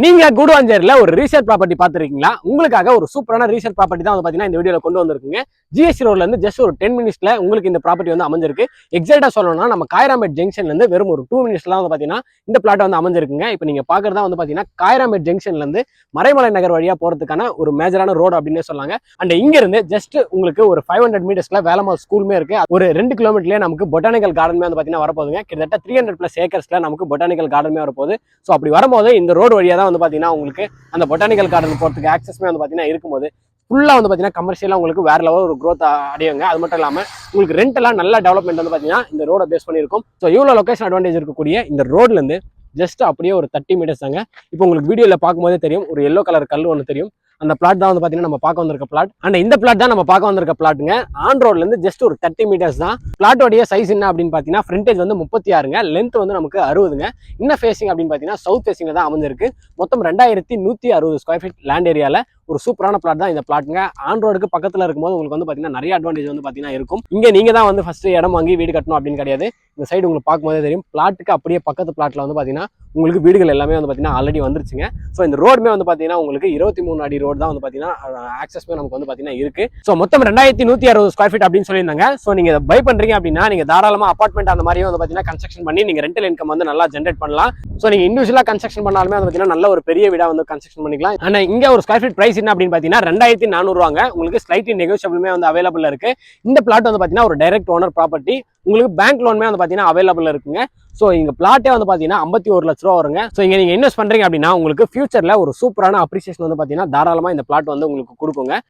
நீங்க கூடுவாஞ்சேரியில ஒரு resale property பார்த்துருக்கீங்களா? உங்களுக்காக ஒரு சூப்பரான ரீசேல் ப்ராப்பர்ட்டி தான் வந்து பாத்தீங்கன்னா இந்த வீடியோல கொண்டு வந்திருக்குங்க. ஜிஎஸ்டி ரோட்ல இருந்து ஜஸ்ட் ஒரு 10 மினிட்ஸ்ல உங்களுக்கு இந்த ப்ராப்பர்ட்டி வந்து அமைஞ்சிருக்கு. எக்ஸாக்டா சொல்லணும்னா நம்ம காயராம்பேட் ஜங்ஷன்ல இருந்து வெறும் ஒரு 2 மினிட்ஸ்ல வந்து பாத்தீங்கன்னா இந்த பிளாட் வந்து அமைஞ்சிருக்குங்க. இப்போ நீங்க பாக்குறதா வந்து பாத்தீங்கன்னா காயராம்பேட் ஜங்ஷன்ல இருந்து மறைமலை நகர் வழியா போறதுக்கான ஒரு மேஜரான ரோடு அப்படின்னு சொல்லாங்க. அண்ட் இங்க இருந்து ஜஸ்ட் உங்களுக்கு ஒரு 500 மீட்டர்ஸ்ல வேலம்மாள் ஸ்கூலுமே இருக்கு. ஒரு 2 கிலோமீட்டர்லயே நமக்கு பொட்டானிக்கல் கார்டனுமே வந்து பாத்தீங்கன்னா வரப்போகுதுங்க. கிட்டத்தட்ட 300+ ஏக்கர்ஸ்ல நமக்கு பொட்டானிக்கல் கார்டனுமே வரப்போகுது. ஸோ அப்படி வரும்போது இந்த ரோடு வழியா தான் வந்து பாத்தீங்கன்னா உங்களுக்கு அந்த பொட்டானிக்கல் கார்டன் போறதுக்கு ஆக்சஸ்மே வந்து பாத்தீங்கன்னா இருக்கும்போது ஃபுல்லா வந்து பாத்தீங்கன்னா கமர்ஷியலா உங்களுக்கு வேற லெவல் ஒரு growth அடையுங்க. அது மட்டும் இல்லாம உங்களுக்கு ரெண்ட் எல்லாம் நல்ல டெவலப்மெண்ட் வந்து பாத்தீங்கன்னா இந்த ரோட பேஸ் பண்ணிருக்கும். ஸோ இவ்வளவு லொகேஷன் அட்வான்டேஜ் இருக்கக்கூடிய இந்த ரோட்ல இருந்து ஜஸ்ட் அப்படியே ஒரு 30 மீட்டர்ஸ் தாங்க. இப்போ உங்களுக்கு வீடியோல பார்க்கும்போதே தெரியும், ஒரு எல்லோ கலர் கல் ஒன்று தெரியும். அந்த பிளாட் தான் வந்து பாத்தீங்கன்னா நம்ம பார்க்க வந்திருக்க பிளாட். அண்ட் இந்த பிளாட் தான் நம்ம பார்க்க வந்திருக்க பிளாட்டுங்க. ஆன் ரோட்ல இருந்து ஜஸ்ட் ஒரு 30 மீட்டர்ஸ் தான். பிளாட்டோடைய சைஸ் என்ன அப்படின்னு பாத்தீங்கன்னா ஃப்ரண்டேஜ் வந்து 36ங்க, லென்த் வந்து நமக்கு 60ங்க. இன்ன ஃபேசிங் அப்படின்னு பாத்தீங்கன்னா சவுத் ஃபேசிங்ல தான் அமைஞ்சிருக்கு. மொத்தம் 2160 ஸ்கொயர் ஃபீட் லேண்ட் ஏரியால ஒரு சூப்பரான பிளாட் தான் இந்த பிளாட்டுங்க. ஆன் ரோடுக்கு பக்கத்துல இருக்கும்போது உங்களுக்கு வந்து பாத்தீங்கன்னா நிறைய அட்வான்டேஜ் வந்து பாத்தீங்கன்னா இருக்கும். இங்க நீங்க தான் வந்து ஃபர்ஸ்ட் இடம் வாங்கி வீடு கட்டணும் அப்படின்னு கிடையாது. இந்த சைடு உங்களுக்கு பார்க்கும்போதே தெரியும், பிளாட்டுக்கு அப்படியே பக்கத்து பிளாட்ல வந்து பாத்தீங்கன்னா உங்களுக்கு வீடுகள் எல்லாமே வந்து பாத்தீங்கன்னா ஆல்ரெடி வந்துருச்சுங்க. ஸோ இந்த ரோடுமே வந்து பாத்தீங்கன்னா உங்களுக்கு 23 அடி ரோடு தான் வந்து பாத்தீங்கன்னா ஆக்சஸ்மே நமக்கு வந்து பாத்தீங்கன்னா இருக்கு. ஸோ மொத்தம் 2160 ஸ்கொயர் ஃபீட் அப்படின்னு சொல்லியிருந்தாங்க. ஸோ நீங்க பை பண்றீங்க அப்படின்னா நீங்க தாராளமா அபார்ட்மெண்ட் அந்த மாதிரி வந்து பாத்தீங்கன்னா கன்ஸ்ட்ரக்ஷன் பண்ணி நீங்க ரெண்டல் இன்கம் வந்து நல்லா ஜென்ரேட் பண்ணலாம். ஸோ நீங்க இண்டிவிஜுவலா கன்ஸ்ட்ரக்ஷன் பண்ணாலுமே வந்து பாத்தீங்கன்னா நல்ல ஒரு பெரிய வீடா வந்து கன்ஸ்ட்ரக்ஷன் பண்ணிக்கலாம். ஆனா இங்க ஒரு ஸ்கொயர் ஃபீட் பிரைஸ் என்ன அப்படின்னு பாத்தீங்கன்னா 2400 ரூபாங்க. உங்களுக்கு ஸ்லைட்லி நெகோஷியபிளுமே வந்து அவைலபிள் இருக்கு. இந்த பிளாட் வந்து பாத்தீங்கன்னா ஒரு டைரக்ட் ஓனர் ப்ராப்பர்ட்டி. உங்களுக்கு பேங்க் லோனுமே வந்து பாத்தீங்கன்னா அவைலபிள் இருக்குங்க. ஸோ இங்க பிளாட்டே வந்து பாத்தீங்கன்னா 51 லட்ச ரூபா வருங்க. ஸோ இங்க நீங்க இன்வெஸ்ட் பண்றீங்க அப்படின்னா உங்களுக்கு ஃபியூச்சர்ல ஒரு சூப்பரான அப்ரிசியேஷன் வந்து பாத்தீங்கன்னா தாராளமா இந்த பிளாட் வந்து உங்களுக்கு கொடுக்குங்க.